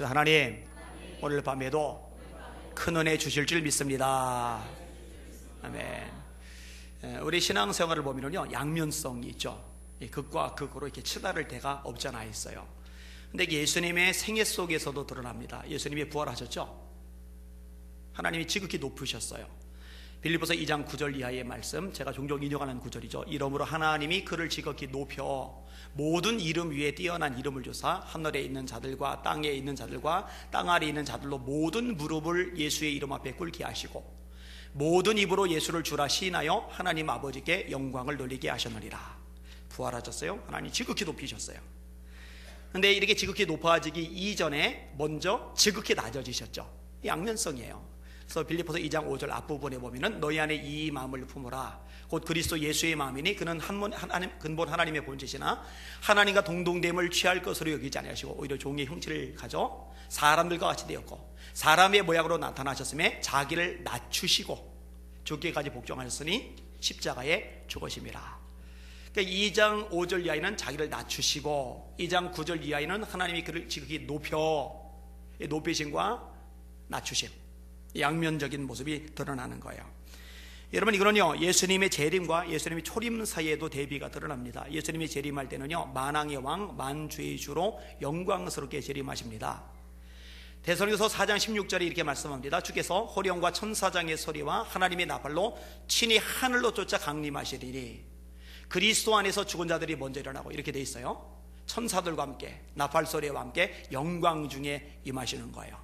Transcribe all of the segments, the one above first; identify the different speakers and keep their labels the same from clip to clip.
Speaker 1: 하나님, 오늘 밤에도 큰 은혜 주실 줄 믿습니다. 아멘. 우리 신앙생활을 보면요, 양면성이 있죠. 극과 극으로 이렇게 치달을 때가 없지 않아 있어요. 근데 예수님의 생애 속에서도 드러납니다. 예수님이 부활하셨죠. 하나님이 지극히 높으셨어요. 빌립보서 2장 9절 이하의 말씀, 제가 종종 인용하는 구절이죠. 이러므로 하나님이 그를 지극히 높여 모든 이름 위에 뛰어난 이름을 주사 하늘에 있는 자들과 땅에 있는 자들과 땅 아래에 있는 자들로 모든 무릎을 예수의 이름 앞에 꿇게 하시고 모든 입으로 예수를 주라 시인하여 하나님 아버지께 영광을 돌리게 하셨느니라. 부활하셨어요. 하나님 지극히 높이셨어요. 근데 이렇게 지극히 높아지기 이전에 먼저 지극히 낮아지셨죠. 이 양면성이에요. 그래서 빌립보서 2장 5절 앞부분에 보면은 너희 안에 이 마음을 품으라. 곧 그리스도 예수의 마음이니 그는 근본 하나님의 본체시나 하나님과 동등됨을 취할 것으로 여기지 아니하시고 오히려 종의 형체를 가져 사람들과 같이 되었고 사람의 모양으로 나타나셨음에 자기를 낮추시고 죽기까지 복종하셨으니 십자가에 죽으심이라. 그러니까 2장 5절 이하에는 자기를 낮추시고 2장 9절 이하에는 하나님이 그를 지극히 높이심과 낮추심, 양면적인 모습이 드러나는 거예요. 여러분, 이거는요 예수님의 재림과 예수님의 초림 사이에도 대비가 드러납니다. 예수님이 재림할 때는요 만왕의 왕 만주의 주로 영광스럽게 재림하십니다. 데살로니가서 4장 16절에 이렇게 말씀합니다. 주께서 호령과 천사장의 소리와 하나님의 나팔로 친히 하늘로 쫓아 강림하시리니 그리스도 안에서 죽은 자들이 먼저 일어나고, 이렇게 돼 있어요. 천사들과 함께 나팔 소리와 함께 영광 중에 임하시는 거예요.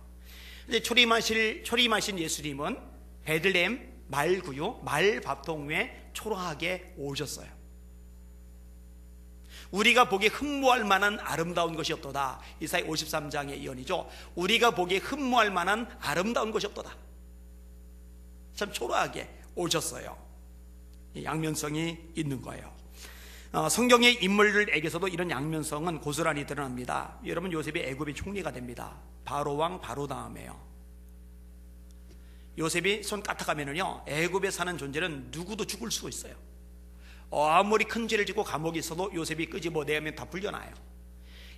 Speaker 1: 이제 초림하신 예수님은 베들레헴 말구유 말밥통 위에 초라하게 오셨어요. 우리가 보기에 흠모할 만한 아름다운 것이 없도다. 이사야 53장의 예언이죠. 우리가 보기에 흠모할 만한 아름다운 것이 없도다. 참 초라하게 오셨어요. 양면성이 있는 거예요. 성경의 인물들에게서도 이런 양면성은 고스란히 드러납니다. 여러분, 요셉이 애굽의 총리가 됩니다. 바로 왕 바로 다음에요. 요셉이 손 까딱하면은요 애굽에 사는 존재는 누구도 죽을 수가 있어요. 아무리 큰 죄를 짓고 감옥에 있어도 요셉이 끄집어내면 다 풀려나요.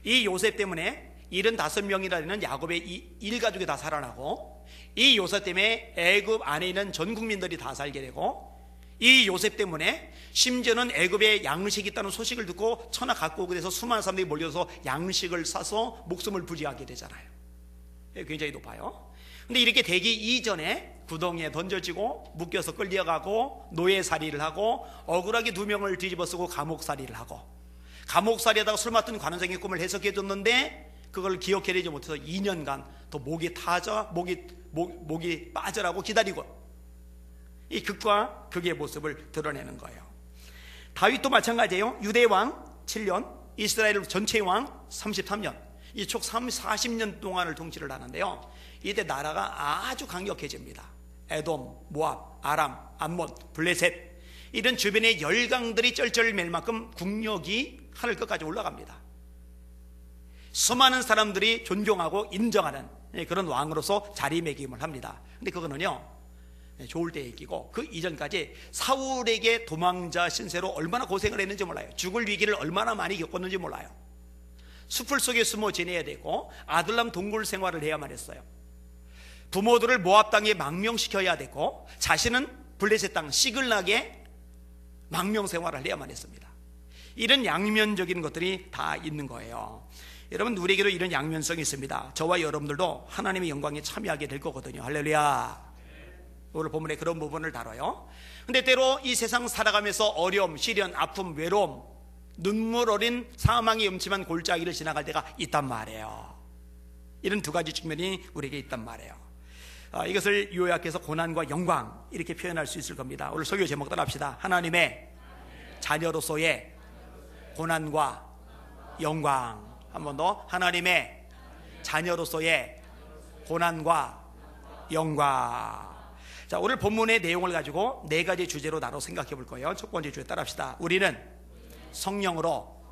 Speaker 1: 이 요셉 때문에 75명이라는 야곱의 일가족이 다 살아나고, 이 요셉 때문에 애굽 안에 있는 전 국민들이 다 살게 되고, 이 요셉 때문에 심지어는 애굽에 양식이 있다는 소식을 듣고 천하 각국에서 그래서 수많은 사람들이 몰려서 양식을 사서 목숨을 부지하게 되잖아요. 굉장히 높아요. 근데 이렇게 되기 이전에 구덩이에 던져지고 묶여서 끌려가고 노예살이를 하고 억울하게 2명을 뒤집어 쓰고 감옥살이를 하고, 감옥살이에다가 술 맡은 관원장의 꿈을 해석해 줬는데 그걸 기억해내지 못해서 2년간 더 목이 빠져라고 기다리고, 이 극과 극의 모습을 드러내는 거예요. 다윗도 마찬가지예요. 유대왕 7년, 이스라엘 전체 왕 33년, 이 총 40년 동안을 통치를 하는데요, 이때 나라가 아주 강력해집니다. 에돔, 모압, 아람, 암몬, 블레셋, 이런 주변의 열강들이 쩔쩔맬 만큼 국력이 하늘 끝까지 올라갑니다. 수많은 사람들이 존경하고 인정하는 그런 왕으로서 자리매김을 합니다. 근데 그거는요 좋을 때 얘기고, 그 이전까지 사울에게 도망자 신세로 얼마나 고생을 했는지 몰라요. 죽을 위기를 얼마나 많이 겪었는지 몰라요. 숲을 속에 숨어 지내야 되고 아들람 동굴 생활을 해야만 했어요. 부모들을 모압 땅에 망명시켜야 되고 자신은 블레셋 땅 시글락에 망명 생활을 해야만 했습니다. 이런 양면적인 것들이 다 있는 거예요. 여러분, 우리에게도 이런 양면성이 있습니다. 저와 여러분들도 하나님의 영광에 참여하게 될 거거든요. 할렐루야. 오늘 본문에 그런 부분을 다뤄요. 근데 때로 이 세상 살아가면서 어려움, 시련, 아픔, 외로움, 눈물 어린 사망의 음침한 골짜기를 지나갈 때가 있단 말이에요. 이런 두 가지 측면이 우리에게 있단 말이에요. 이것을 요약해서 고난과 영광, 이렇게 표현할 수 있을 겁니다. 오늘 설교 제목 따라 합시다. 하나님의 자녀로서의 고난과 영광. 한 번 더. 하나님의 자녀로서의 고난과 영광. 자, 오늘 본문의 내용을 가지고 4가지 주제로 나눠 생각해 볼 거예요. 첫 번째 주제 따라 합시다. 우리는 성령으로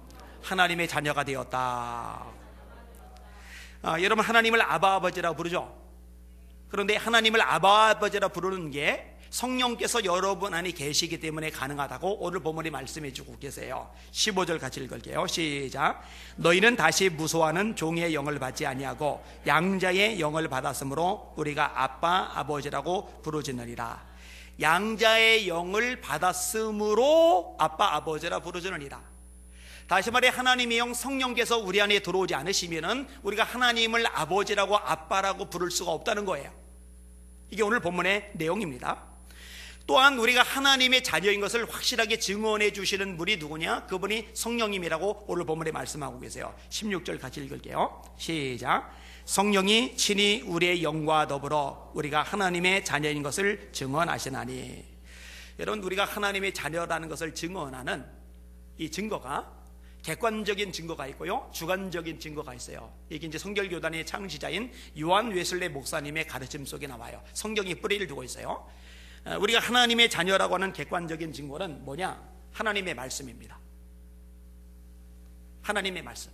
Speaker 1: 하나님의 자녀가 되었다. 여러분, 하나님을 아바 아버지라고 부르죠. 그런데 하나님을 아바 아버지라 부르는 게 성령께서 여러분 안에 계시기 때문에 가능하다고 오늘 본문이 말씀해 주고 계세요. 15절 같이 읽을게요. 시작. 너희는 다시 무소하는 종의 영을 받지 아니하고 양자의 영을 받았으므로 우리가 아빠 아버지라고 부르짖느니라. 양자의 영을 받았으므로 아빠 아버지라 부르짖느니라. 다시 말해 하나님의 영 성령께서 우리 안에 들어오지 않으시면은 우리가 하나님을 아버지라고 아빠라고 부를 수가 없다는 거예요. 이게 오늘 본문의 내용입니다. 또한 우리가 하나님의 자녀인 것을 확실하게 증언해 주시는 분이 누구냐? 그분이 성령님이라고 오늘 본문에 말씀하고 계세요. 16절 같이 읽을게요. 시작. 성령이 친히 우리의 영과 더불어 우리가 하나님의 자녀인 것을 증언하시나니. 여러분, 우리가 하나님의 자녀라는 것을 증언하는 이 증거가 객관적인 증거가 있고요, 주관적인 증거가 있어요. 이게 이제 성결교단의 창시자인 요한 웨슬레 목사님의 가르침 속에 나와요. 성경이 뿌리를 두고 있어요. 우리가 하나님의 자녀라고 하는 객관적인 증거는 뭐냐? 하나님의 말씀입니다. 하나님의 말씀.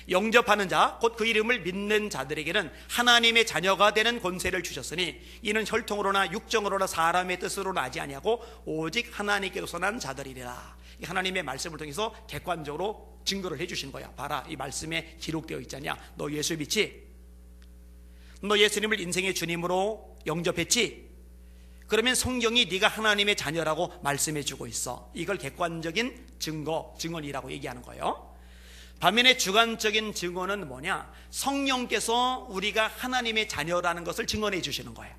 Speaker 1: 영접하는 자, 곧 그 이름을 믿는 자들에게는 하나님의 자녀가 되는 권세를 주셨으니 이는 혈통으로나 육정으로나 사람의 뜻으로 나지 아니하고 오직 하나님께로서 난 자들이라. 하나님의 말씀을 통해서 객관적으로 증거를 해주신 거야. 봐라, 이 말씀에 기록되어 있잖냐. 너 예수 믿지? 너 예수님을 인생의 주님으로 영접했지? 그러면 성경이 네가 하나님의 자녀라고 말씀해주고 있어. 이걸 객관적인 증언이라고 얘기하는 거예요. 반면에 주관적인 증언은 뭐냐? 성령께서 우리가 하나님의 자녀라는 것을 증언해 주시는 거예요.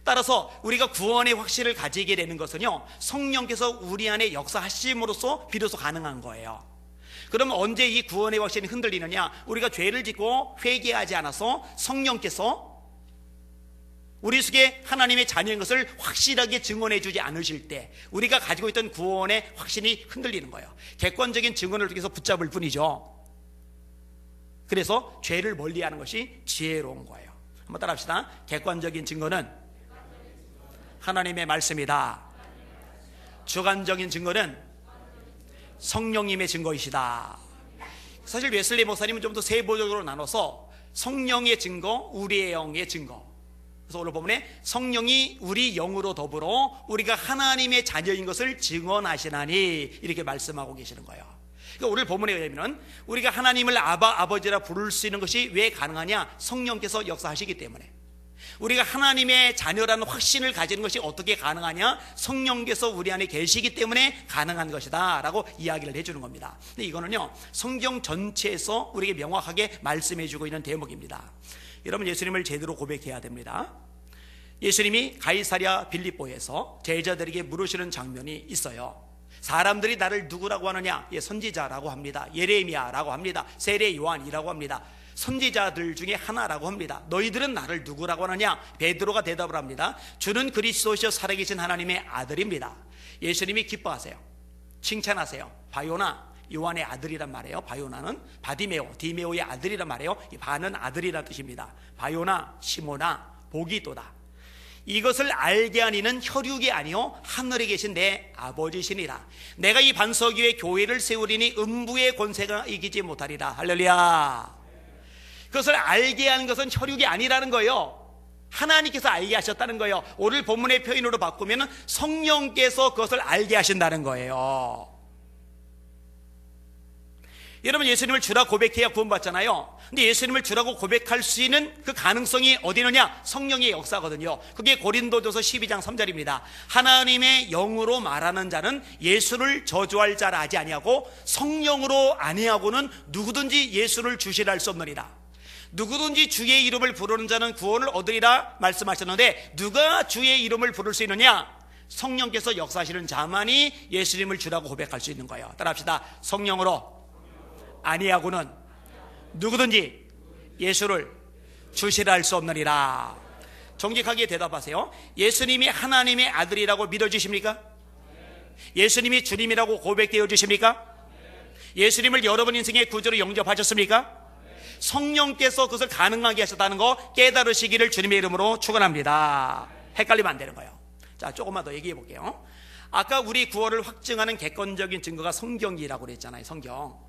Speaker 1: 따라서 우리가 구원의 확신을 가지게 되는 것은요, 성령께서 우리 안에 역사하심으로써 비로소 가능한 거예요. 그러면 언제 이 구원의 확신이 흔들리느냐? 우리가 죄를 짓고 회개하지 않아서 성령께서 우리 속에 하나님의 자녀인 것을 확실하게 증언해 주지 않으실 때 우리가 가지고 있던 구원의 확신이 흔들리는 거예요. 객관적인 증언을 통해서 붙잡을 뿐이죠. 그래서 죄를 멀리하는 것이 지혜로운 거예요. 한번 따라합시다. 객관적인 증거는 하나님의 말씀이다. 주관적인 증거는 성령님의 증거이시다. 사실 웨슬리 목사님은 좀 더 세부적으로 나눠서 성령의 증거, 우리의 영의 증거. 그래서 오늘 본문에 성령이 우리 영으로 더불어 우리가 하나님의 자녀인 것을 증언하시나니 이렇게 말씀하고 계시는 거예요. 그러니까 오늘 본문에 의하면 우리가 하나님을 아바, 아버지라 부를 수 있는 것이 왜 가능하냐? 성령께서 역사하시기 때문에. 우리가 하나님의 자녀라는 확신을 가지는 것이 어떻게 가능하냐? 성령께서 우리 안에 계시기 때문에 가능한 것이다 라고 이야기를 해주는 겁니다. 근데 이거는요, 성경 전체에서 우리에게 명확하게 말씀해주고 있는 대목입니다. 여러분, 예수님을 제대로 고백해야 됩니다. 예수님이 가이사랴 빌립보에서 제자들에게 물으시는 장면이 있어요. 사람들이 나를 누구라고 하느냐? 선지자라고 합니다. 예레미야라고 합니다. 세례 요한이라고 합니다. 선지자들 중에 하나라고 합니다. 너희들은 나를 누구라고 하느냐? 베드로가 대답을 합니다. 주는 그리스도시여 살아계신 하나님의 아들입니다. 예수님이 기뻐하세요. 칭찬하세요. 바요나, 요한의 아들이란 말이에요. 바요나는 바디메오, 디메오의 아들이란 말이에요. 이 바는 아들이란 뜻입니다. 바요나, 시모나, 복이 또다. 이것을 알게 하는 이는 혈육이 아니요 하늘에 계신 내 아버지시니라. 내가 이 반석 위에 교회를 세우리니 음부의 권세가 이기지 못하리라. 할렐루야. 그것을 알게 하는 것은 혈육이 아니라는 거예요. 하나님께서 알게 하셨다는 거예요. 오늘 본문의 표현으로 바꾸면 성령께서 그것을 알게 하신다는 거예요. 여러분, 예수님을 주라 고백해야 구원받잖아요. 근데 예수님을 주라고 고백할 수 있는 그 가능성이 어디 있느냐? 성령의 역사거든요. 그게 고린도전서 12장 3절입니다. 하나님의 영으로 말하는 자는 예수를 저주할 자라 하지 아니하고 성령으로 아니하고는 누구든지 예수를 주시라 할 수 없느니라. 누구든지 주의 이름을 부르는 자는 구원을 얻으리라 말씀하셨는데, 누가 주의 이름을 부를 수 있느냐? 성령께서 역사하시는 자만이 예수님을 주라고 고백할 수 있는 거예요. 따라합시다. 성령으로 아니하고는 누구든지 예수를 주시라 할 수 없느니라. 정직하게 대답하세요. 예수님이 하나님의 아들이라고 믿어주십니까? 예수님이 주님이라고 고백되어 주십니까? 예수님을 여러분 인생의 구주로 영접하셨습니까? 성령께서 그것을 가능하게 하셨다는 거 깨달으시기를 주님의 이름으로 축원합니다. 헷갈리면 안 되는 거예요. 자, 조금만 더 얘기해 볼게요. 아까 우리 구원을 확증하는 객관적인 증거가 성경이라고 그랬잖아요. 성경.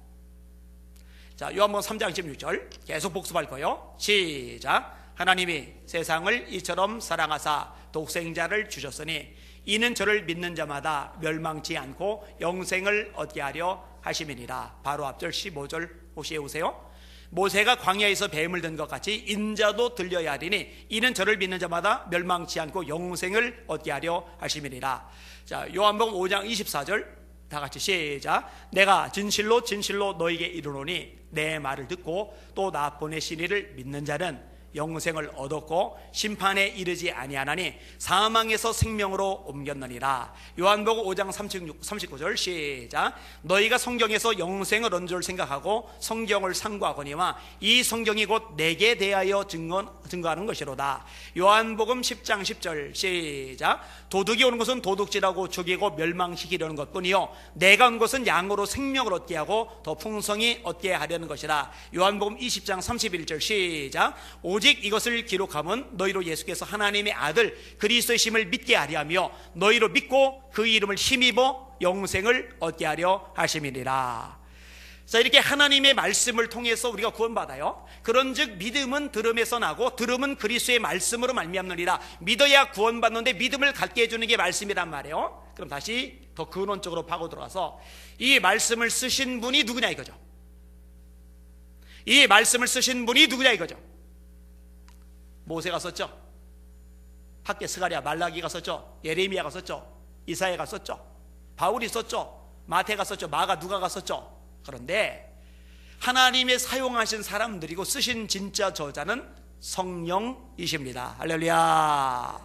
Speaker 1: 자, 요한복음 3장 16절 계속 복습할 거예요. 시작. 하나님이 세상을 이처럼 사랑하사 독생자를 주셨으니 이는 저를 믿는 자마다 멸망치 않고 영생을 얻게 하려 하심이니라. 바로 앞절 15절 혹시 외우세요. 모세가 광야에서 뱀을 든 것 같이 인자도 들려야 하리니 이는 저를 믿는 자마다 멸망치 않고 영생을 얻게 하려 하심이니라. 자, 요한복음 5장 24절 다 같이 시작. 내가 진실로 진실로 너에게 이르노니 내 말을 듣고 또 나 보내신 이를 믿는 자는 영생을 얻었고 심판에 이르지 아니하나니 사망에서 생명으로 옮겼느니라. 요한복음 5장 39절 시작. 너희가 성경에서 영생을 얻는 줄 생각하고 성경을 상고하거니와 이 성경이 곧 내게 대하여 증거하는 것이로다. 요한복음 10장 10절 시작. 도둑이 오는 것은 도둑질하고 죽이고 멸망시키려는 것뿐이요 내가 온 것은 양으로 생명을 얻게 하고 더 풍성히 얻게 하려는 것이라. 요한복음 20장 31절 시작. 오직 이것을 기록함은 너희로 예수께서 하나님의 아들 그리스도이심을 믿게 하려 하며 너희로 믿고 그 이름을 힘입어 영생을 얻게 하려 하심이니라. 자, 이렇게 하나님의 말씀을 통해서 우리가 구원받아요. 그런즉 믿음은 들음에서 나고 들음은 그리스도의 말씀으로 말미암느니라. 믿어야 구원받는데 믿음을 갖게 해주는 게 말씀이란 말이에요. 그럼 다시 더 근원적으로 파고 들어가서 이 말씀을 쓰신 분이 누구냐 이거죠. 이 말씀을 쓰신 분이 누구냐 이거죠. 모세가 썼죠. 학개 스가랴 말라기가 썼죠. 예레미야가 썼죠. 이사야가 썼죠. 바울이 썼죠. 마태가 썼죠. 마가 누가가 썼죠. 그런데 하나님의 사용하신 사람들이고 쓰신 진짜 저자는 성령이십니다. 할렐루야.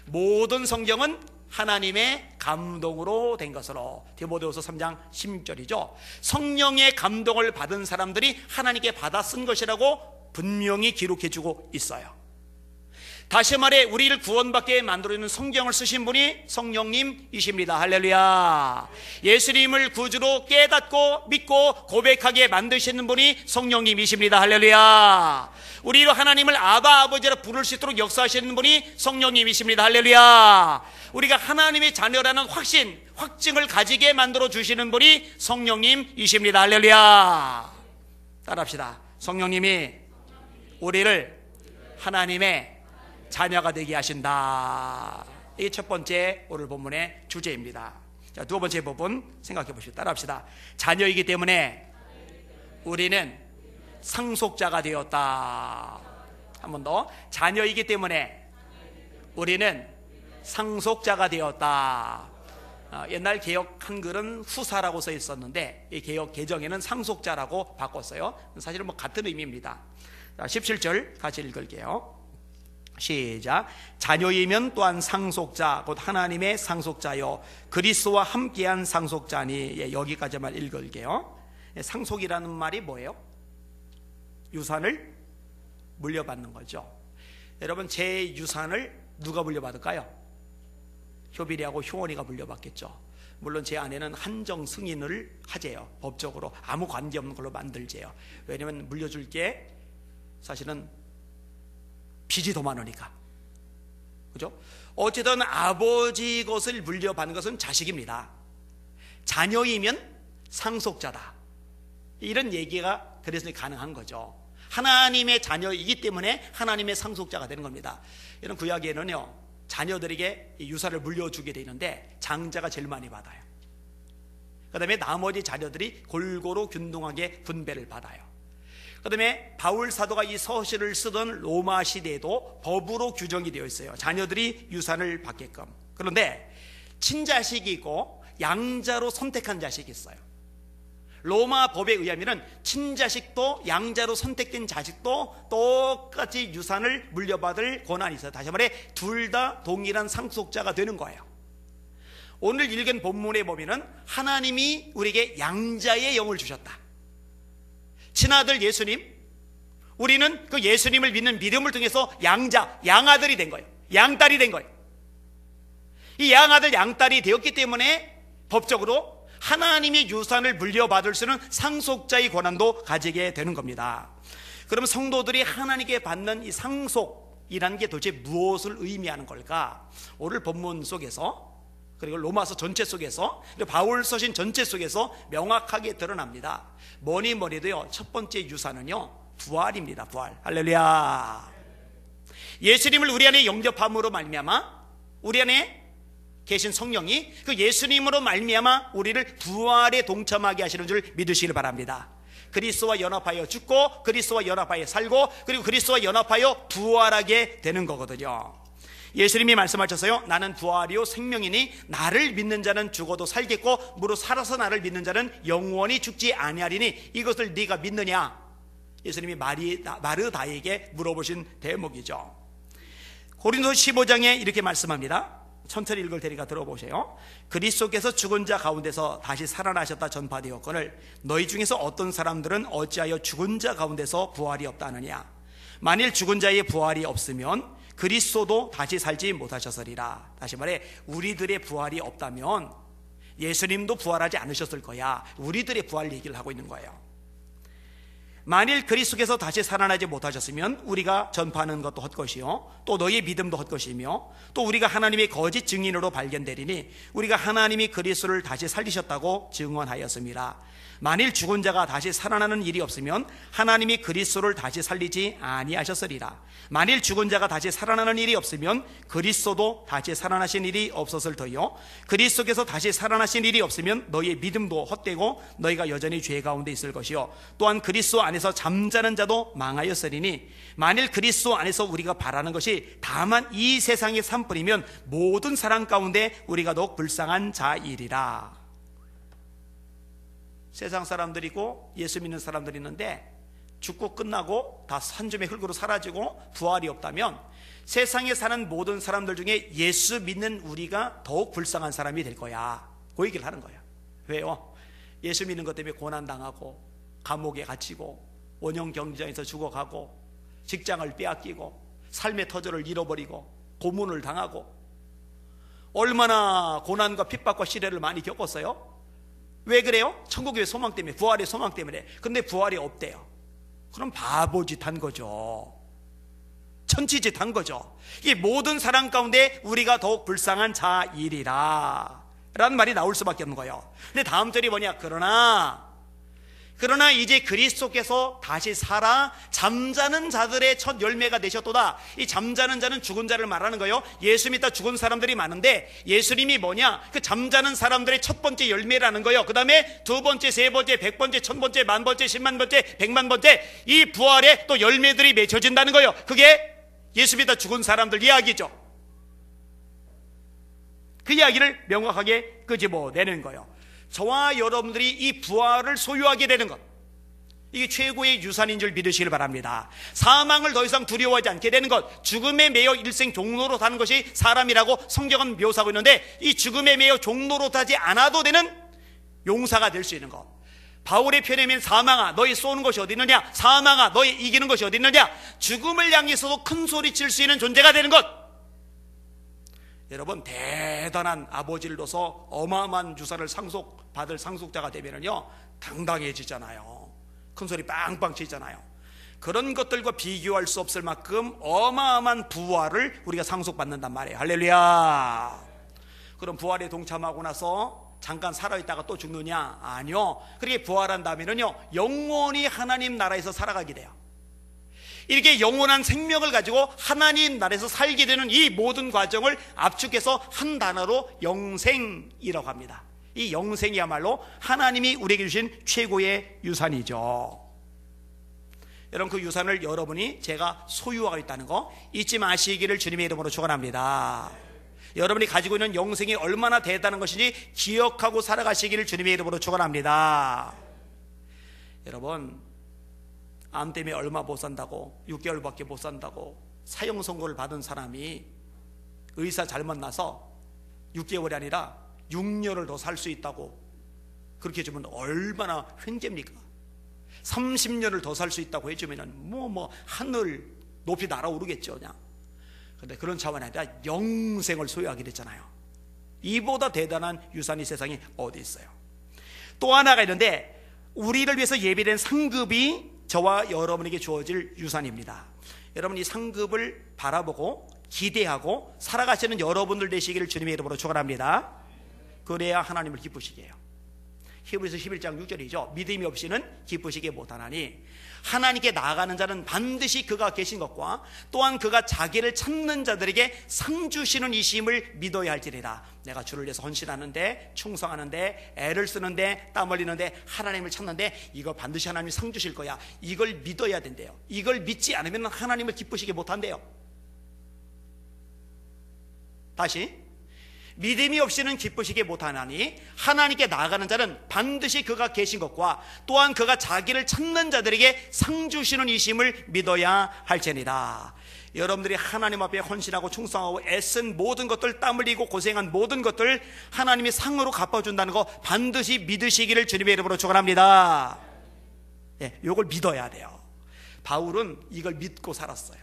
Speaker 1: 모든 성경은 하나님의 감동으로 된 것으로, 디모데후서 3장 16절이죠. 성령의 감동을 받은 사람들이 하나님께 받아 쓴 것이라고 분명히 기록해주고 있어요. 다시 말해 우리를 구원받게 만들어주는 성경을 쓰신 분이 성령님이십니다. 할렐루야. 예수님을 구주로 깨닫고 믿고 고백하게 만드시는 분이 성령님이십니다. 할렐루야. 우리로 하나님을 아바 아버지라 부를 수 있도록 역사하시는 분이 성령님이십니다. 할렐루야. 우리가 하나님의 자녀라는 확증을 가지게 만들어 주시는 분이 성령님이십니다. 할렐루야. 따라합시다. 성령님이 우리를 하나님의 자녀가 되게 하신다. 이게 첫 번째 오늘 본문의 주제입니다. 자, 두 번째 부분 생각해 보시죠. 따라합시다. 자녀이기 때문에 우리는 상속자가 되었다. 한 번 더. 자녀이기 때문에 우리는 상속자가 되었다. 옛날 개역 한글은 후사라고 써 있었는데 이 개역 개정에는 상속자라고 바꿨어요. 사실은 뭐 같은 의미입니다. 자, 17절 같이 읽을게요. 시작. 자녀이면 또한 상속자 곧 하나님의 상속자요 그리스도와 함께한 상속자니. 예, 여기까지만 읽을게요. 상속이라는 말이 뭐예요? 유산을 물려받는 거죠. 여러분, 제 유산을 누가 물려받을까요? 효빈이하고 효원이가 물려받겠죠. 물론 제 아내는 한정 승인을 하재요. 법적으로 아무 관계없는 걸로 만들재요. 왜냐하면 물려줄 게 사실은 빚이 더 많으니까. 그죠? 어쨌든 아버지 것을 물려받는 것은 자식입니다. 자녀이면 상속자다. 이런 얘기가 그래서 가능한 거죠. 하나님의 자녀이기 때문에 하나님의 상속자가 되는 겁니다. 이런 구약에는요, 자녀들에게 유산을 물려주게 되는데 장자가 제일 많이 받아요. 그 다음에 나머지 자녀들이 골고루 균등하게 분배를 받아요. 그 다음에 바울 사도가 이 서신을 쓰던 로마 시대에도 법으로 규정이 되어 있어요. 자녀들이 유산을 받게끔. 그런데 친자식이 있고 양자로 선택한 자식이 있어요. 로마 법에 의하면 친자식도 양자로 선택된 자식도 똑같이 유산을 물려받을 권한이 있어요. 다시 말해 둘 다 동일한 상속자가 되는 거예요. 오늘 읽은 본문에 보면 하나님이 우리에게 양자의 영을 주셨다. 친아들 예수님, 우리는 그 예수님을 믿는 믿음을 통해서 양아들이 된 거예요. 양딸이 된 거예요. 이 양아들 양딸이 되었기 때문에 법적으로 하나님의 유산을 물려받을 수 있는 상속자의 권한도 가지게 되는 겁니다. 그러면 성도들이 하나님께 받는 이 상속이라는 게 도대체 무엇을 의미하는 걸까? 오늘 본문 속에서, 그리고 로마서 전체 속에서, 그리고 바울 서신 전체 속에서 명확하게 드러납니다. 뭐니 뭐니도요, 첫 번째 유산은요 부활입니다. 부활. 할렐루야. 예수님을 우리 안에 영접함으로 말미암아 우리 안에 계신 성령이 그 예수님으로 말미암아 우리를 부활에 동참하게 하시는 줄 믿으시길 바랍니다. 그리스도와 연합하여 죽고 그리스도와 연합하여 살고 그리고 그리스도와 연합하여 부활하게 되는 거거든요. 예수님이 말씀하셨어요. 나는 부활이요 생명이니 나를 믿는 자는 죽어도 살겠고 무릇 살아서 나를 믿는 자는 영원히 죽지 아니하리니 이것을 네가 믿느냐? 예수님이 마르다에게 물어보신 대목이죠. 고린도서 15장에 이렇게 말씀합니다. 천천히 읽을 테니까 들어보세요. 그리스도께서 죽은 자 가운데서 다시 살아나셨다 전파되었거늘 너희 중에서 어떤 사람들은 어찌하여 죽은 자 가운데서 부활이 없다 하느냐? 만일 죽은 자의 부활이 없으면 그리스도도 다시 살지 못하셨으리라. 다시 말해 우리들의 부활이 없다면 예수님도 부활하지 않으셨을 거야. 우리들의 부활 얘기를 하고 있는 거예요. 만일 그리스도께서 다시 살아나지 못하셨으면 우리가 전파하는 것도 헛것이요 또 너희의 믿음도 헛것이며 또 우리가 하나님의 거짓 증인으로 발견되리니 우리가 하나님이 그리스도를 다시 살리셨다고 증언하였습니다. 만일 죽은 자가 다시 살아나는 일이 없으면 하나님이 그리스도를 다시 살리지 아니하셨으리라. 만일 죽은 자가 다시 살아나는 일이 없으면 그리스도도 다시 살아나신 일이 없었을 터이요 그리스도께서 다시 살아나신 일이 없으면 너희의 믿음도 헛되고 너희가 여전히 죄 가운데 있을 것이요 또한 그리스도 안에서 잠자는 자도 망하였으리니 만일 그리스도 안에서 우리가 바라는 것이 다만 이 세상의 삶뿐이면 모든 사람 가운데 우리가 더욱 불쌍한 자이리라. 세상 사람들이고 예수 믿는 사람들이 있는데 죽고 끝나고 다 산점의 흙으로 사라지고 부활이 없다면 세상에 사는 모든 사람들 중에 예수 믿는 우리가 더욱 불쌍한 사람이 될 거야. 그 얘기를 하는 거야. 왜요? 예수 믿는 것 때문에 고난당하고 감옥에 갇히고 원형 경기장에서 죽어가고 직장을 빼앗기고 삶의 터전을 잃어버리고 고문을 당하고 얼마나 고난과 핍박과 시련을 많이 겪었어요? 왜 그래요? 천국의 소망 때문에, 부활의 소망 때문에. 근데 부활이 없대요. 그럼 바보짓 한 거죠. 천치짓 한 거죠. 이 모든 사람 가운데 우리가 더욱 불쌍한 자이리라 라는 말이 나올 수밖에 없는 거예요. 근데 다음 절이 뭐냐? 그러나 이제 그리스도께서 다시 살아 잠자는 자들의 첫 열매가 되셨도다. 이 잠자는 자는 죽은 자를 말하는 거예요. 예수 믿다 죽은 사람들이 많은데 예수님이 뭐냐? 그 잠자는 사람들의 첫 번째 열매라는 거예요. 그 다음에 두 번째, 세 번째, 100번째, 1000번째, 만번째, 10만번째, 100만번째 이 부활에 또 열매들이 맺혀진다는 거예요. 그게 예수 믿다 죽은 사람들 이야기죠. 그 이야기를 명확하게 끄집어내는 거예요. 저와 여러분들이 이 부활을 소유하게 되는 것, 이게 최고의 유산인 줄 믿으시길 바랍니다. 사망을 더 이상 두려워하지 않게 되는 것, 죽음에 매여 일생 종로로 타는 것이 사람이라고 성경은 묘사하고 있는데 이 죽음에 매여 종로로 타지 않아도 되는 용사가 될 수 있는 것. 바울의 표현이면 사망아 너희 쏘는 것이 어디 있느냐, 사망아 너희 이기는 것이 어디 있느냐, 죽음을 향해서도 큰 소리 칠 수 있는 존재가 되는 것. 여러분, 대단한 아버지를 둬서 어마어마한 유산을 받을 상속자가 되면은요 당당해지잖아요. 큰 소리 빵빵 치잖아요. 그런 것들과 비교할 수 없을 만큼 어마어마한 부활을 우리가 상속받는단 말이에요. 할렐루야. 그럼 부활에 동참하고 나서 잠깐 살아있다가 또 죽느냐? 아니요. 그렇게 부활한 다음에는요 영원히 하나님 나라에서 살아가게 돼요. 이렇게 영원한 생명을 가지고 하나님 나라에서 살게 되는 이 모든 과정을 압축해서 한 단어로 영생이라고 합니다. 이 영생이야말로 하나님이 우리에게 주신 최고의 유산이죠. 여러분, 그 유산을 여러분이 제가 소유하고 있다는 거 잊지 마시기를 주님의 이름으로 축원합니다. 여러분이 가지고 있는 영생이 얼마나 대단한 것인지 기억하고 살아가시기를 주님의 이름으로 축원합니다. 여러분, 암 때문에 얼마 못 산다고 6개월밖에 못 산다고 사형 선고를 받은 사람이 의사 잘못 나서 6개월이 아니라 6년을 더 살 수 있다고 그렇게 해주면 얼마나 횡재입니까? 30년을 더 살 수 있다고 해주면 하늘 높이 날아오르겠죠. 그냥. 그런데 그런 차원이 아니라 영생을 소유하게 됐잖아요. 이보다 대단한 유산이 세상에 어디 있어요? 또 하나가 있는데 우리를 위해서 예비된 상급이 저와 여러분에게 주어질 유산입니다. 여러분, 이 상급을 바라보고 기대하고 살아가시는 여러분들 되시기를 주님의 이름으로 축원합니다. 그래야 하나님을 기쁘시게 해요. 히브리서 11장 6절이죠. 믿음이 없이는 기쁘시게 못하나니 하나님께 나아가는 자는 반드시 그가 계신 것과 또한 그가 자기를 찾는 자들에게 상 주시는 이심을 믿어야 할지니라. 내가 주를 위해서 헌신하는데, 충성하는데, 애를 쓰는데, 땀 흘리는데, 하나님을 찾는데 이거 반드시 하나님이 상 주실 거야. 이걸 믿어야 된대요. 이걸 믿지 않으면 하나님을 기쁘시게 못한대요. 다시, 믿음이 없이는 기쁘시게 못하나니 하나님께 나아가는 자는 반드시 그가 계신 것과 또한 그가 자기를 찾는 자들에게 상 주시는 이심을 믿어야 할지니라. 여러분들이 하나님 앞에 헌신하고 충성하고 애쓴 모든 것들, 땀 흘리고 고생한 모든 것들 하나님이 상으로 갚아준다는 거 반드시 믿으시기를 주님의 이름으로 축원합니다. 이걸 믿어야 돼요. 바울은 이걸 믿고 살았어요.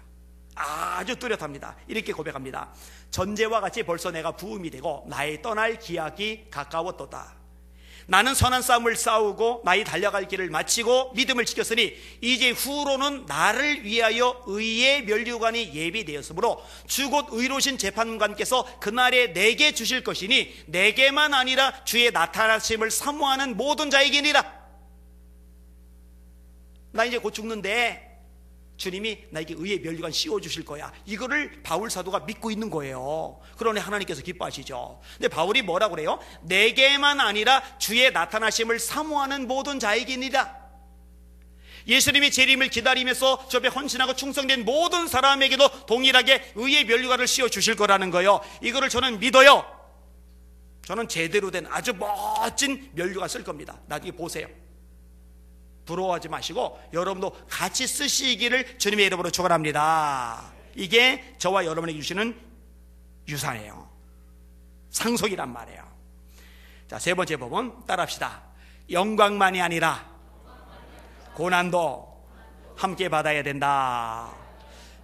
Speaker 1: 아주 뚜렷합니다. 이렇게 고백합니다. 전제와 같이 벌써 내가 부음이 되고 나의 떠날 기약이 가까웠도다. 나는 선한 싸움을 싸우고 나의 달려갈 길을 마치고 믿음을 지켰으니 이제 후로는 나를 위하여 의의 면류관이 예비되었으므로 주 곧 의로우신 재판관께서 그날에 내게 주실 것이니 내게만 아니라 주의 나타나심을 사모하는 모든 자에게니라. 나 이제 곧 죽는데 주님이 나에게 의의 면류관 씌워주실 거야. 이거를 바울 사도가 믿고 있는 거예요. 그러니 하나님께서 기뻐하시죠. 근데 바울이 뭐라고 그래요? 내게만 아니라 주의 나타나심을 사모하는 모든 자에게니라. 예수님이 재림을 기다리면서 저 앞에 헌신하고 충성된 모든 사람에게도 동일하게 의의 면류관을 씌워주실 거라는 거예요. 이거를 저는 믿어요. 저는 제대로 된 아주 멋진 면류관 쓸 겁니다. 나중에 보세요. 부러워하지 마시고 여러분도 같이 쓰시기를 주님의 이름으로 축원합니다. 이게 저와 여러분에게 주시는 유산이에요. 상속이란 말이에요. 자, 세 번째 법은 따라합시다. 영광만이 아니라 고난도 함께 받아야 된다.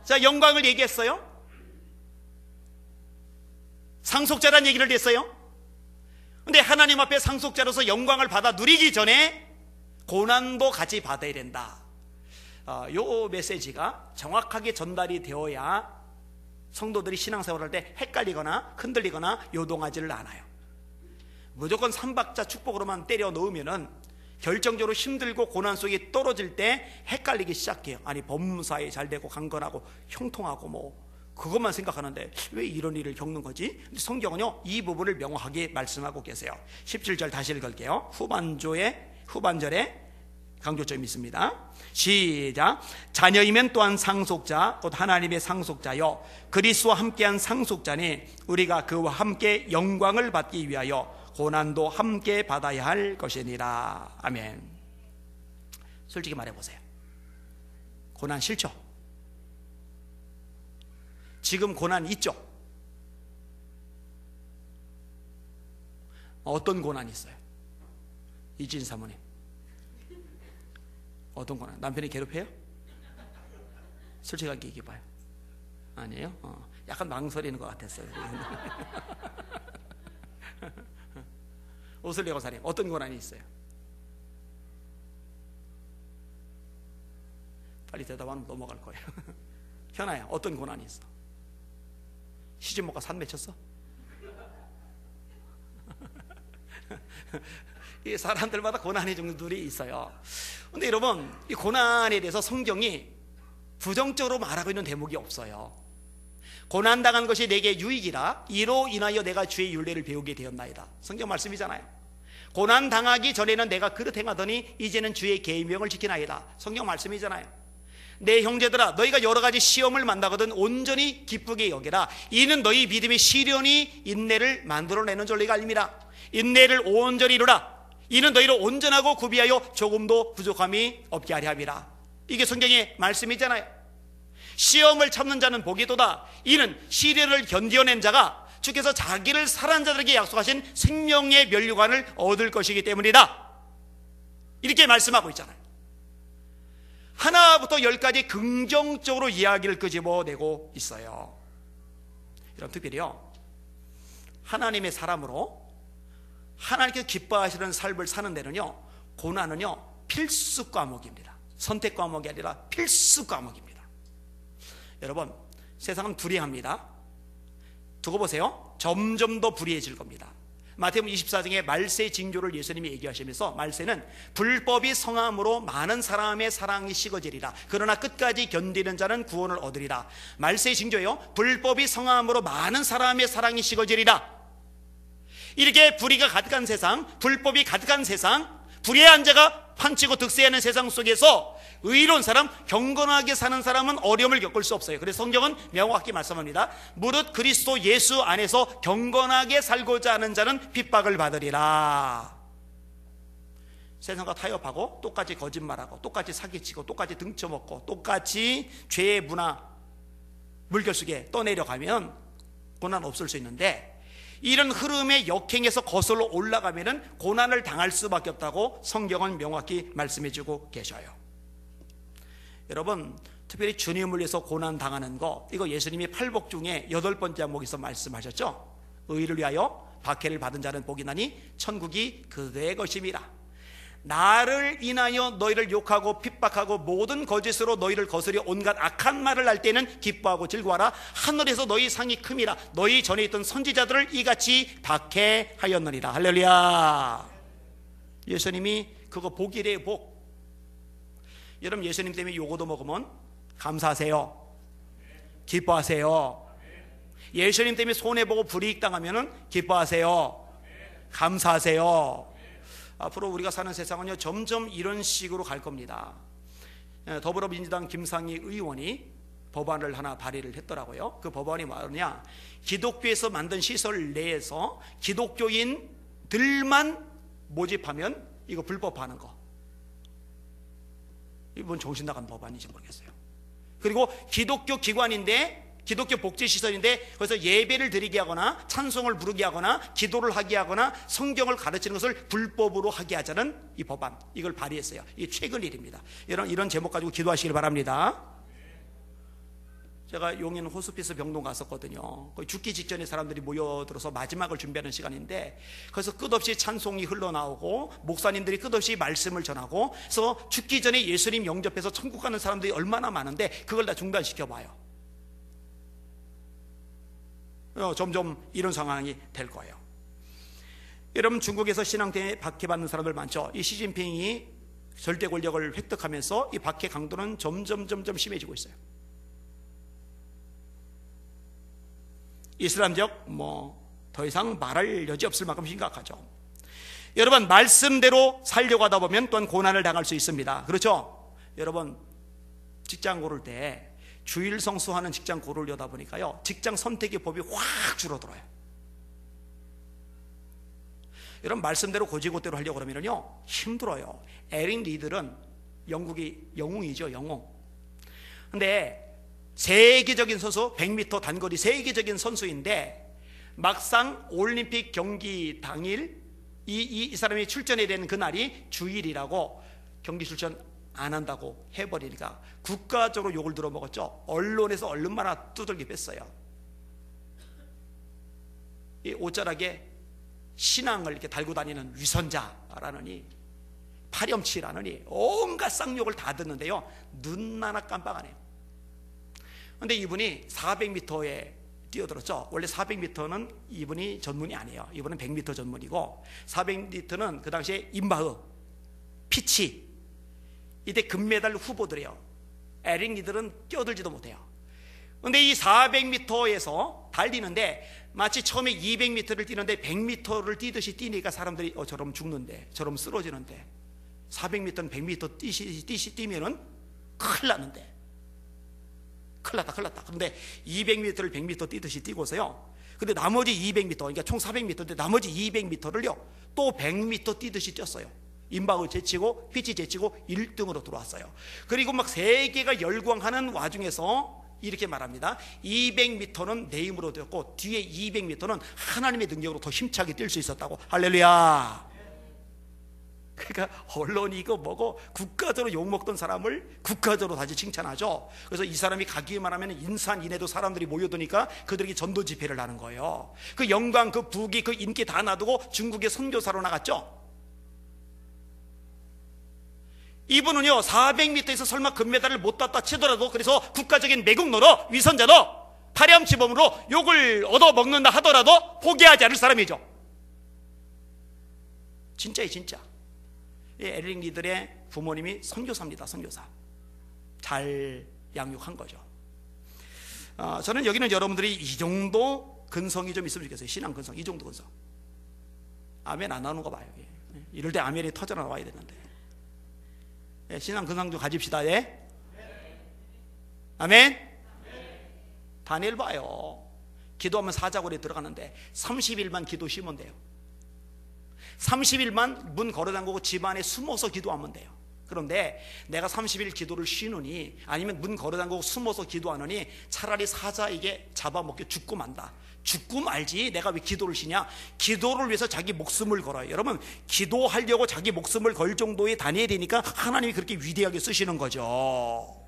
Speaker 1: 자, 영광을 얘기했어요. 상속자란 얘기를 했어요. 근데 하나님 앞에 상속자로서 영광을 받아 누리기 전에 고난도 같이 받아야 된다. 요 메시지가 정확하게 전달이 되어야 성도들이 신앙생활할 때 헷갈리거나 흔들리거나 요동하지를 않아요. 무조건 삼박자 축복으로만 때려 넣으면은 결정적으로 힘들고 고난 속에 떨어질 때 헷갈리기 시작해요. 아니 법무사에 잘 되고 강건하고 형통하고 뭐 그것만 생각하는데 왜 이런 일을 겪는 거지? 성경은요 이 부분을 명확하게 말씀하고 계세요. 17절 다시 읽을게요. 후반절에 강조점이 있습니다. 시작. 자녀이면 또한 상속자 곧 하나님의 상속자요 그리스도와 함께한 상속자니 우리가 그와 함께 영광을 받기 위하여 고난도 함께 받아야 할 것이니라. 아멘. 솔직히 말해보세요. 고난 싫죠? 지금 고난 있죠? 어떤 고난이 있어요? 이진 사모님 어떤 고난? 남편이 괴롭혀요? 솔직하게 얘기해봐요. 아니에요? 약간 망설이는 것 같았어요. 오슬리 여사님 어떤 고난이 있어요? 빨리 대답하면 넘어갈 거예요. 현아야 어떤 고난이 있어? 시집 못 가 산 맺혔어? 이 사람들마다 고난의 종류들이 있어요. 근데 여러분 이 고난에 대해서 성경이 부정적으로 말하고 있는 대목이 없어요. 고난당한 것이 내게 유익이라 이로 인하여 내가 주의 율례를 배우게 되었나이다. 성경 말씀이잖아요. 고난당하기 전에는 내가 그릇 행하더니 이제는 주의 계명을 지키나이다. 성경 말씀이잖아요. 내 형제들아 너희가 여러 가지 시험을 만나거든 온전히 기쁘게 여기라. 이는 너희 믿음의 시련이 인내를 만들어내는 줄로 알미라. 인내를 온전히 이루라. 이는 너희를 온전하고 구비하여 조금도 부족함이 없게 하려 함이라. 이게 성경의 말씀이잖아요. 시험을 참는 자는 복이도다. 이는 시련을 견뎌낸 자가 주께서 자기를 사랑하는 자들에게 약속하신 생명의 면류관을 얻을 것이기 때문이다. 이렇게 말씀하고 있잖아요. 하나부터 열까지 긍정적으로 이야기를 끄집어내고 있어요. 이런 특별히요 하나님의 사람으로 하나님께서 기뻐하시는 삶을 사는 데는요 고난은요 필수 과목입니다. 선택 과목이 아니라 필수 과목입니다. 여러분 세상은 불의합니다. 두고 보세요. 점점 더 불의해질 겁니다. 마태복음 24장에 말세 징조를 예수님이 얘기하시면서 말세는 불법이 성함으로 많은 사람의 사랑이 식어지리라. 그러나 끝까지 견디는 자는 구원을 얻으리라. 말세 징조예요. 불법이 성함으로 많은 사람의 사랑이 식어지리라. 이렇게 불의가 가득한 세상, 불법이 가득한 세상, 불의한 자가 판치고 득세하는 세상 속에서 의로운 사람, 경건하게 사는 사람은 어려움을 겪을 수 없어요. 그래서 성경은 명확히 말씀합니다. 무릇 그리스도 예수 안에서 경건하게 살고자 하는 자는 핍박을 받으리라. 세상과 타협하고 똑같이 거짓말하고 똑같이 사기치고 똑같이 등쳐먹고 똑같이 죄의 문화 물결 속에 떠내려가면 고난 없을 수 있는데, 이런 흐름의 역행에서 거슬러 올라가면은 고난을 당할 수밖에 없다고 성경은 명확히 말씀해주고 계셔요. 여러분, 특별히 주님을 위해서 고난 당하는 거, 이거 예수님이 팔복 중에 8번째 항목에서 말씀하셨죠. 의를 위하여 박해를 받은 자는 복이 나니 천국이 그의 것임이라. 나를 인하여 너희를 욕하고 핍박하고 모든 거짓으로 너희를 거스려 온갖 악한 말을 할 때는 기뻐하고 즐거워하라. 하늘에서 너희 상이 큼이라. 너희 전에 있던 선지자들을 이같이 박해하였느니라. 할렐루야. 예수님이 그거 복이래요. 복. 여러분, 예수님 때문에 요거도 먹으면 감사하세요. 기뻐하세요. 예수님 때문에 손해보고 불이익 당하면 기뻐하세요. 감사하세요. 앞으로 우리가 사는 세상은요, 점점 이런 식으로 갈 겁니다. 더불어민주당 김상희 의원이 법안을 하나 발의를 했더라고요. 그 법안이 뭐냐, 기독교에서 만든 시설 내에서 기독교인들만 모집하면 이거 불법화하는 거. 이건 정신 나간 법안인지 모르겠어요. 그리고 기독교 기관인데, 기독교 복지시설인데 거기서 예배를 드리게 하거나 찬송을 부르게 하거나 기도를 하게 하거나 성경을 가르치는 것을 불법으로 하게 하자는 이 법안, 이걸 발의했어요. 이게 최근 일입니다. 이런 제목 가지고 기도하시길 바랍니다. 제가 용인 호스피스 병동 갔었거든요. 거의 죽기 직전에 사람들이 모여들어서 마지막을 준비하는 시간인데, 거기서 끝없이 찬송이 흘러나오고 목사님들이 끝없이 말씀을 전하고, 그래서 죽기 전에 예수님 영접해서 천국 가는 사람들이 얼마나 많은데 그걸 다 중단시켜봐요. 점점 이런 상황이 될 거예요. 여러분, 중국에서 신앙 때문에 박해받는 사람들 많죠. 이 시진핑이 절대 권력을 획득하면서 이 박해 강도는 점점 심해지고 있어요. 이슬람적 더 이상 말할 여지 없을 만큼 심각하죠. 여러분, 말씀대로 살려고 하다 보면 또한 고난을 당할 수 있습니다. 그렇죠? 여러분, 직장 고를 때 주일 성수하는 직장 고르려다 보니까요, 직장 선택의 법이 확 줄어들어요. 여러분, 말씀대로 고지고대로 하려고 그러면요 힘들어요. 에릭 리들은 영국이 영웅이죠, 영웅. 근데 세계적인 선수, 100m 단거리 세계적인 선수인데, 막상 올림픽 경기 당일 이 사람이 출전해야 되는 그날이 주일이라고 경기 출전 안 한다고 해버리니까 국가적으로 욕을 들어먹었죠. 언론에서 얼마나 두들겨 뺐어요. 이 옷자락에 신앙을 이렇게 달고 다니는 위선자라느니, 파렴치라느니 온갖 쌍욕을 다 듣는데요, 눈 하나 깜빡 안 해요. 근데 이분이 400m에 뛰어들었죠. 원래 400m는 이분이 전문이 아니에요. 이분은 100m 전문이고, 400m는 그 당시에 임바흐, 피치, 이때 금메달 후보들이에요. 에릭 리들은 끼어들지도 못해요. 근데 이 400m에서 달리는데 마치 처음에 200m를 뛰는데 100m를 뛰듯이 뛰니까 사람들이 저럼 죽는데, 저럼 쓰러지는데, 400m는 100m 뛰면은 큰일 났는데, 큰일 났다. 그런데 200m를 100m 뛰듯이 뛰고서요, 근데 나머지 200m, 그러니까 총 400m인데 나머지 200m를요 또 100m 뛰듯이 뛰었어요. 임박을 제치고 피치 제치고 1등으로 들어왔어요. 그리고 막 세계가 열광하는 와중에서 이렇게 말합니다. 200m는 내 힘으로 되었고 뒤에 200m는 하나님의 능력으로 더 힘차게 뛸 수 있었다고. 할렐루야. 그러니까 언론이 이거 뭐고 국가적으로 욕먹던 사람을 국가적으로 다시 칭찬하죠. 그래서 이 사람이 가기만 하면 인산인해도 사람들이 모여드니까 그들에게 전도 집회를 하는 거예요. 그 영광, 그 부귀, 그 인기 다 놔두고 중국에 선교사로 나갔죠. 이분은요 400m에서 설마 금메달을 못 땄다 치더라도, 그래서 국가적인 매국노로 위선자로 파렴치범으로 욕을 얻어먹는다 하더라도 포기하지 않을 사람이죠. 진짜예요, 진짜. 에릭리들의 부모님이 선교사입니다. 선교사. 잘 양육한 거죠. 저는 여기는 여러분들이 이 정도 근성이 좀 있으면 좋겠어요. 신앙 근성, 이 정도 근성. 아멘 안 나오는 거 봐요. 이럴 때 아멘이 터져 나와야 되는데. 신앙 근성 좀 가집시다. 예? 아멘? 다니엘 봐요. 기도하면 사자굴에 들어가는데 30일만 기도 쉬면 돼요. 30일만 문 걸어 잠그고 집 안에 숨어서 기도하면 돼요. 그런데 내가 30일 기도를 쉬느니 아니면 문 걸어 잠그고 숨어서 기도하느니 차라리 사자에게 잡아먹게 죽고 만다. 죽고 말지 내가 왜 기도를 쉬냐? 기도를 위해서 자기 목숨을 걸어요. 여러분, 기도하려고 자기 목숨을 걸 정도의 다니엘이니까 하나님이 그렇게 위대하게 쓰시는 거죠.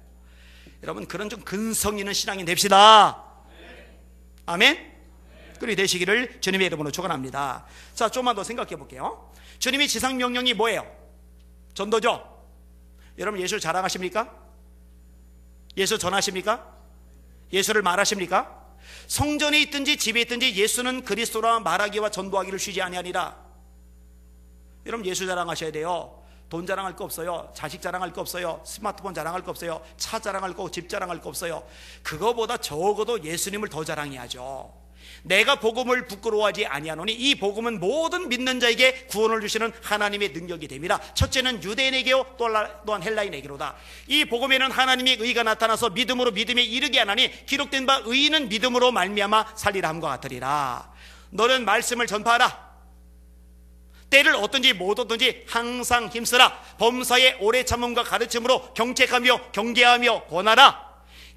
Speaker 1: 여러분, 그런 좀 근성 있는 신앙이 됩시다. 아멘? 그리 되시기를 주님의 이름으로 축원합니다. 자, 좀만 더 생각해 볼게요. 주님의 지상 명령이 뭐예요? 전도죠. 여러분, 예수 자랑하십니까? 예수 전하십니까? 예수를 말하십니까? 성전에 있든지 집에 있든지 예수는 그리스도라 말하기와 전도하기를 쉬지 아니하니라. 여러분, 예수 자랑하셔야 돼요. 돈 자랑할 거 없어요. 자식 자랑할 거 없어요. 스마트폰 자랑할 거 없어요. 차 자랑할 거, 집 자랑할 거 없어요. 그거보다 적어도 예수님을 더 자랑해야죠. 내가 복음을 부끄러워하지 아니하노니 이 복음은 모든 믿는 자에게 구원을 주시는 하나님의 능력이 됩니다. 첫째는 유대인에게요, 또한 헬라인에게로다. 이 복음에는 하나님의 의가 나타나서 믿음으로 믿음에 이르게 하나니 기록된 바 의인은 믿음으로 말미암아 살리라 함과 같으리라. 너는 말씀을 전파하라. 때를 얻든지 못 얻든지 항상 힘쓰라. 범사에 오래 참음과 가르침으로 경책하며 경계하며 권하라.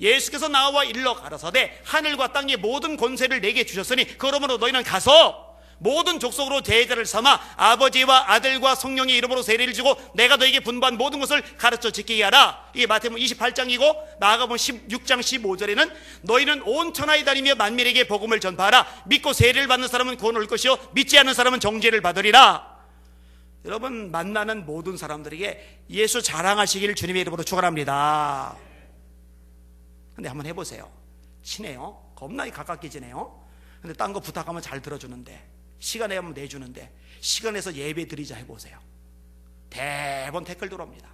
Speaker 1: 예수께서 나와 일러 가라사대 하늘과 땅의 모든 권세를 내게 주셨으니 그러므로 너희는 가서 모든 족속으로 제자를 삼아 아버지와 아들과 성령의 이름으로 세례를 주고 내가 너에게 분부한 모든 것을 가르쳐 지키게 하라. 이게 마태복음 28장이고 나아가보면 16장 15절에는 너희는 온 천하에 다니며 만민에게 복음을 전파하라. 믿고 세례를 받는 사람은 구원을 얻을 것이요 믿지 않는 사람은 정죄를 받으리라. 여러분, 만나는 모든 사람들에게 예수 자랑하시기를 주님의 이름으로 축원합니다. 근데 한번 해보세요. 친해요. 겁나게 가깝게 지내요. 근데 딴 거 부탁하면 잘 들어주는데, 시간 내면 내주는데, 시간 내서 예배 드리자 해보세요. 대번 댓글 들어옵니다.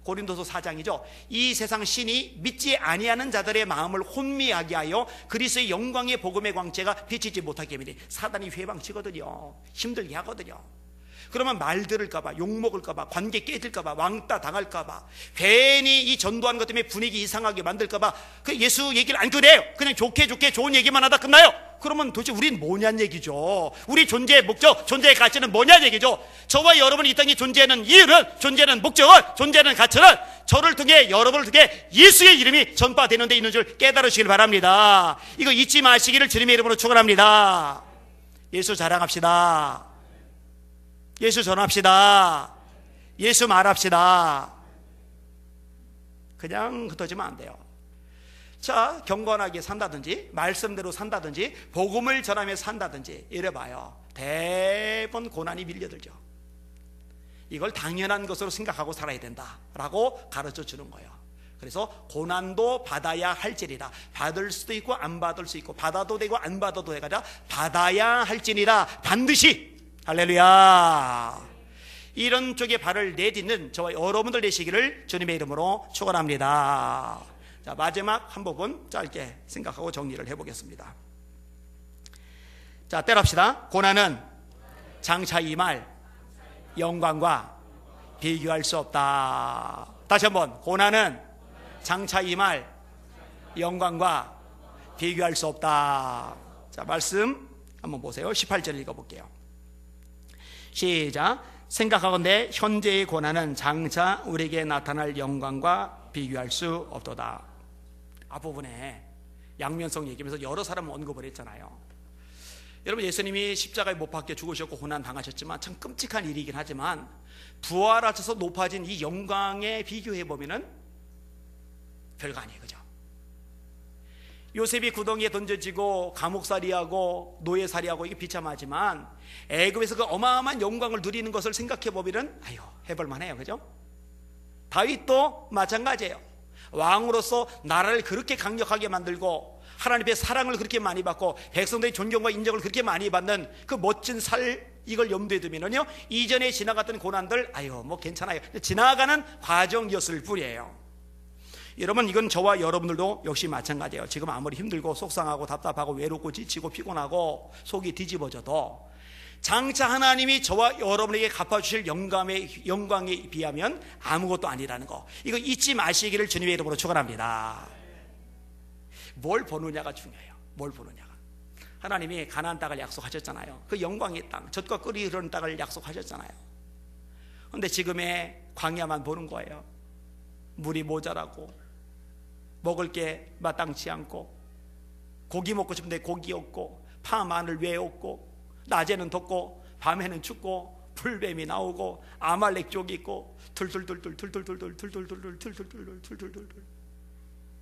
Speaker 1: 고린도서 4장이죠. 이 세상 신이 믿지 아니하는 자들의 마음을 혼미하게 하여 그리스도의 영광의 복음의 광채가 비치지 못하게 하니 사단이 회방치거든요. 힘들게 하거든요. 그러면 말 들을까봐, 욕먹을까봐, 관계 깨질까봐, 왕따 당할까봐, 괜히 이 전도하는 것 때문에 분위기 이상하게 만들까봐 그 예수 얘기를 안 꺼내요. 그냥 좋게 좋은 얘기만 하다 끝나요. 그러면 도대체 우린 뭐냐는 얘기죠. 우리 존재의 목적, 존재의 가치는 뭐냐는 얘기죠. 저와 여러분이 이 땅에 존재하는 이유는, 존재하는 목적은, 존재하는 가치는 저를 통해, 여러분을 통해 예수의 이름이 전파되는 데 있는 줄 깨달으시길 바랍니다. 이거 잊지 마시기를 주님의 이름으로 축원합니다. 예수 자랑합시다. 예수 전합시다. 예수 말합시다. 그냥 흩어지면 안 돼요. 자, 경건하게 산다든지 말씀대로 산다든지 복음을 전하며 산다든지 이래봐요. 대부분 고난이 밀려들죠. 이걸 당연한 것으로 생각하고 살아야 된다라고 가르쳐 주는 거예요. 그래서 고난도 받아야 할지니라. 받을 수도 있고 안 받을 수 있고, 받아도 되고 안 받아도 되고, 받아야 할지니라. 반드시. 할렐루야. 이런 쪽에 발을 내딛는 저와 여러분들 되시기를 주님의 이름으로 축원합니다. 자, 마지막 한 부분 짧게 생각하고 정리를 해보겠습니다. 자, 때랍시다. 고난은 장차 임할 영광과 비교할 수 없다. 다시 한번, 고난은 장차 임할 영광과 비교할 수 없다. 자, 말씀 한번 보세요. 18절 읽어볼게요. 시작. 생각하건대 현재의 고난은 장차 우리에게 나타날 영광과 비교할 수 없도다. 앞부분에 양면성 얘기하면서 여러 사람 언급을 했잖아요. 여러분, 예수님이 십자가에 못 박혀 죽으셨고 고난 당하셨지만 참 끔찍한 일이긴 하지만 부활하셔서 높아진 이 영광에 비교해보면은 별거 아니에요. 그죠? 요셉이 구덩이에 던져지고 감옥살이하고 노예살이하고 이게 비참하지만 애굽에서 그 어마어마한 영광을 누리는 것을 생각해보면 아유, 해볼만해요. 그죠? 다윗도 마찬가지예요. 왕으로서 나라를 그렇게 강력하게 만들고 하나님의 사랑을 그렇게 많이 받고 백성들의 존경과 인정을 그렇게 많이 받는 그 멋진 이걸 염두에 두면은요, 이전에 지나갔던 고난들 아유 뭐 괜찮아요, 지나가는 과정이었을 뿐이에요. 여러분, 이건 저와 여러분들도 역시 마찬가지예요. 지금 아무리 힘들고 속상하고 답답하고 외롭고 지치고 피곤하고 속이 뒤집어져도 장차 하나님이 저와 여러분에게 갚아주실 영광에 비하면 아무것도 아니라는 거, 이거 잊지 마시기를 주님의 이름으로 축원합니다. 뭘 보느냐가 중요해요. 뭘 보느냐가. 하나님이 가나안 땅을 약속하셨잖아요. 그 영광의 땅, 젖과 꿀이 흐르는 땅을 약속하셨잖아요. 그런데 지금의 광야만 보는 거예요. 물이 모자라고 먹을 게 마땅치 않고, 고기 먹고 싶은데 고기 없고, 파 마늘 왜 없고, 낮에는 덥고 밤에는 춥고, 불뱀이 나오고 아말렉 족이 있고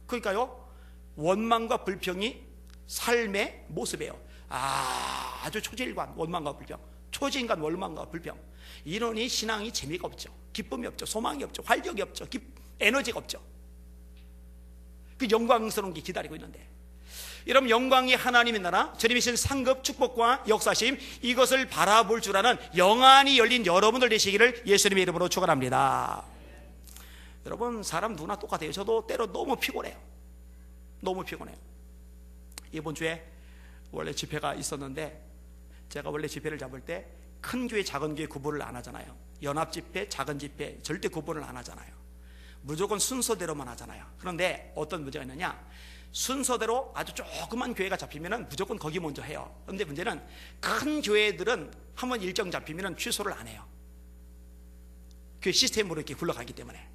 Speaker 1: 그러니까요, 원망과 불평이 삶의 모습이에요. 아주 초질관, 원망과 불평, 초진간 원망과 불평. 이러니 신앙이 재미가 없죠. 기쁨이 없죠. 소망이 없죠. 활력이 없죠. 에너지가 없죠. 그 영광스러운 게 기다리고 있는데, 여러분, 영광이 하나님의 나라, 주님이신 상급 축복과 역사심, 이것을 바라볼 줄 아는 영안이 열린 여러분들 되시기를 예수님의 이름으로 축원합니다. 여러분, 사람 누구나 똑같아요. 저도 때로 너무 피곤해요. 너무 피곤해요. 이번 주에 원래 집회가 있었는데, 제가 원래 집회를 잡을 때 큰 교회 작은 교회 구분을 안 하잖아요. 연합 집회, 작은 집회 절대 구분을 안 하잖아요. 무조건 순서대로만 하잖아요. 그런데 어떤 문제가 있느냐, 순서대로 아주 조그만 교회가 잡히면 무조건 거기 먼저 해요. 그런데 문제는 큰 교회들은 한번 일정 잡히면 취소를 안 해요. 교회 시스템으로 이렇게 굴러가기 때문에.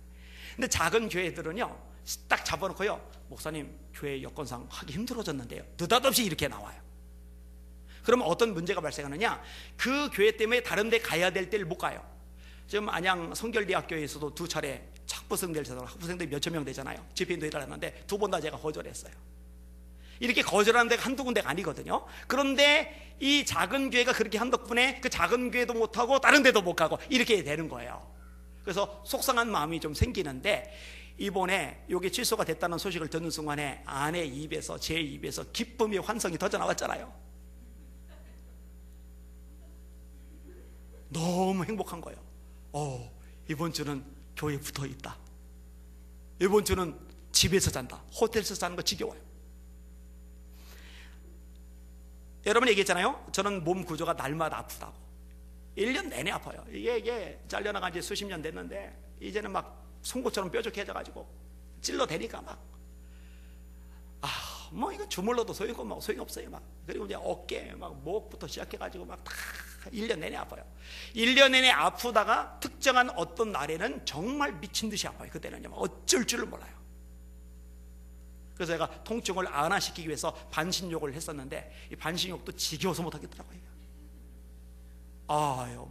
Speaker 1: 근데 작은 교회들은요, 딱 잡아놓고요, 목사님 교회 여건상 하기 힘들어졌는데요, 느닷없이 이렇게 나와요. 그러면 어떤 문제가 발생하느냐, 그 교회 때문에 다른 데 가야 될 때를 못 가요. 지금 안양 성결대학교에서도 2차례 학부생들 학부생들이 몇천 명 되잖아요. 집회인도 해달라는데 2번 다 제가 거절했어요. 이렇게 거절하는 데가 한두 군데가 아니거든요. 그런데 이 작은 교회가 그렇게 한 덕분에 그 작은 교회도 못하고 다른 데도 못 가고 이렇게 되는 거예요. 그래서 속상한 마음이 좀 생기는데, 이번에 이게 취소가 됐다는 소식을 듣는 순간에 아내 입에서, 제 입에서 기쁨의 환성이 터져 나왔잖아요. 너무 행복한 거예요. 이번 주는 교회에 붙어 있다. 이번 주는 집에서 잔다. 호텔에서 자는 거 지겨워요. 여러분 얘기했잖아요. 저는 몸 구조가 날마다 아프다고. 1년 내내 아파요. 이게 잘려나간 지 수십 년 됐는데, 이제는 막 송곳처럼 뾰족해져가지고 찔러대니까 뭐 이거 주물러도 소용없고 막 소용없어요. 막. 그리고 이제 어깨, 막 목부터 시작해가지고 막 다 1년 내내 아파요. 1년 내내 아프다가 특정한 어떤 날에는 정말 미친 듯이 아파요. 그때는요, 어쩔 줄을 몰라요. 그래서 제가 통증을 완화시키기 위해서 반신욕을 했었는데, 이 반신욕도 지겨워서 못하겠더라고요.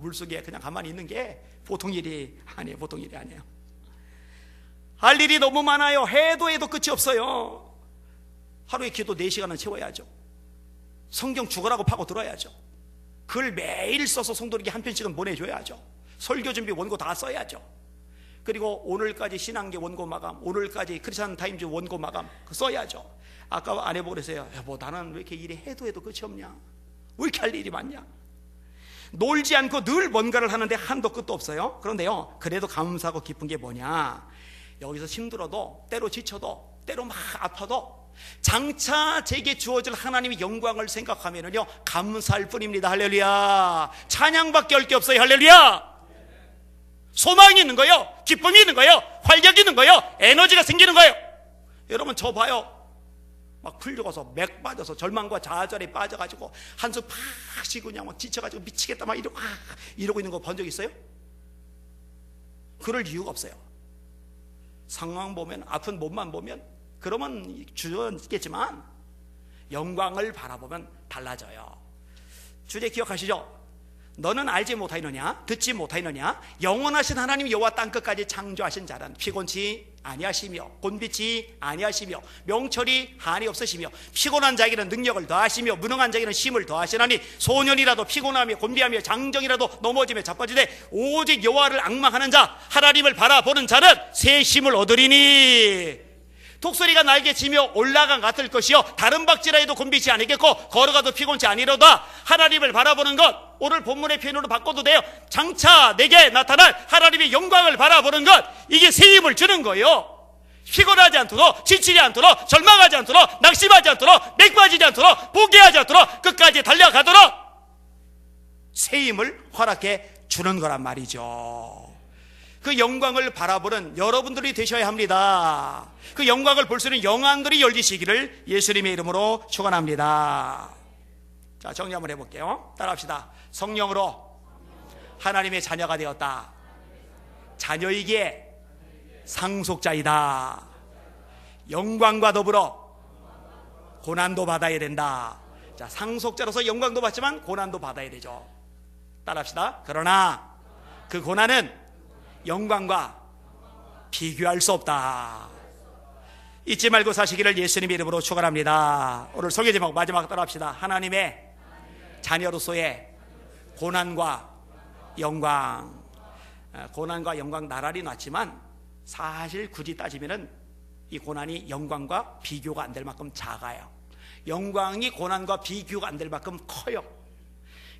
Speaker 1: 물속에 그냥 가만히 있는 게 보통 일이 아니에요. 보통 일이 아니에요. 할 일이 너무 많아요. 해도 끝이 없어요. 하루에 기도 4시간은 채워야죠. 성경 죽으라고 파고 들어야죠. 글 매일 써서 성도에게 한 편씩은 보내줘야죠. 설교 준비 원고 다 써야죠. 그리고 오늘까지 신앙계 원고 마감, 오늘까지 크리스천 타임즈 원고 마감 써야죠. 아까 아내 보고 그랬어요. 여보, 나는 왜 이렇게 일이 해도 끝이 없냐? 왜 이렇게 할 일이 많냐? 놀지 않고 늘 뭔가를 하는데 한도 끝도 없어요. 그런데요, 그래도 감사하고 기쁜 게 뭐냐, 여기서 힘들어도, 때로 지쳐도, 때로 막 아파도 장차 제게 주어질 하나님의 영광을 생각하면은요, 감사할 뿐입니다. 할렐루야. 찬양밖에 할 게 없어요. 할렐루야. 소망이 있는 거예요. 기쁨이 있는 거예요. 활력이 있는 거예요. 에너지가 생기는 거예요. 여러분, 저 봐요. 막 풀려가서 맥 빠져서 절망과 좌절에 빠져가지고 한숨 팍 쉬고 그냥 막 지쳐가지고 미치겠다 막 이러고 있는 거 본 적 있어요? 그럴 이유가 없어요. 상황 보면, 아픈 몸만 보면 그러면 주저있겠지만 영광을 바라보면 달라져요. 주제 기억하시죠? 너는 알지 못하느냐, 듣지 못하느냐, 영원하신 하나님 여호와 땅끝까지 창조하신 자는 피곤치 아니하시며 곤비치 아니하시며 명철이 한이 없으시며 피곤한 자에게는 능력을 더하시며 무능한 자에게는 힘을 더하시나니 소년이라도 피곤하며 곤비하며 장정이라도 넘어지며 자빠지되 오직 여호와를 앙망하는 자, 하나님을 바라보는 자는 새 힘을 얻으리니. 독수리가 날개치며 올라간 같을 것이요 다른 박지라에도 곤비치 아니겠고 걸어가도 피곤치 아니로다. 하나님을 바라보는 것, 오늘 본문의 표현으로 바꿔도 돼요. 장차 내게 나타날 하나님의 영광을 바라보는 것, 이게 새 힘을 주는 거예요. 피곤하지 않도록, 지치지 않도록, 절망하지 않도록, 낙심하지 않도록, 맥 빠지지 않도록, 포기하지 않도록, 끝까지 달려가도록 새 힘을 허락해 주는 거란 말이죠. 그 영광을 바라보는 여러분들이 되셔야 합니다. 그 영광을 볼 수 있는 영안들이 열리시기를 예수님의 이름으로 축원합니다. 자, 정리 한번 해볼게요. 따라합시다. 성령으로 하나님의 자녀가 되었다. 자녀이기에 상속자이다. 영광과 더불어 고난도 받아야 된다. 자, 상속자로서 영광도 받지만 고난도 받아야 되죠. 따라합시다. 그러나 그 고난은 영광과 비교할 수 없다. 잊지 말고 사시기를 예수님의 이름으로 축원합니다. 오늘 설교 제목 마지막 따라합시다. 하나님의 자녀로서의 고난과 영광. 고난과 영광 나란히 놨지만 사실 굳이 따지면은 이 고난이 영광과 비교가 안 될 만큼 작아요. 영광이 고난과 비교가 안 될 만큼 커요.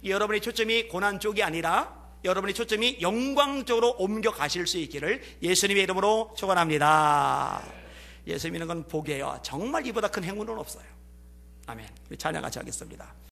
Speaker 1: 여러분의 초점이 고난 쪽이 아니라 여러분의 초점이 영광 쪽으로 옮겨가실 수 있기를 예수님의 이름으로 축원합니다. 예수 믿는 건 복이에요. 정말 이보다 큰 행운은 없어요. 아멘. 우리 찬양 같이 하겠습니다.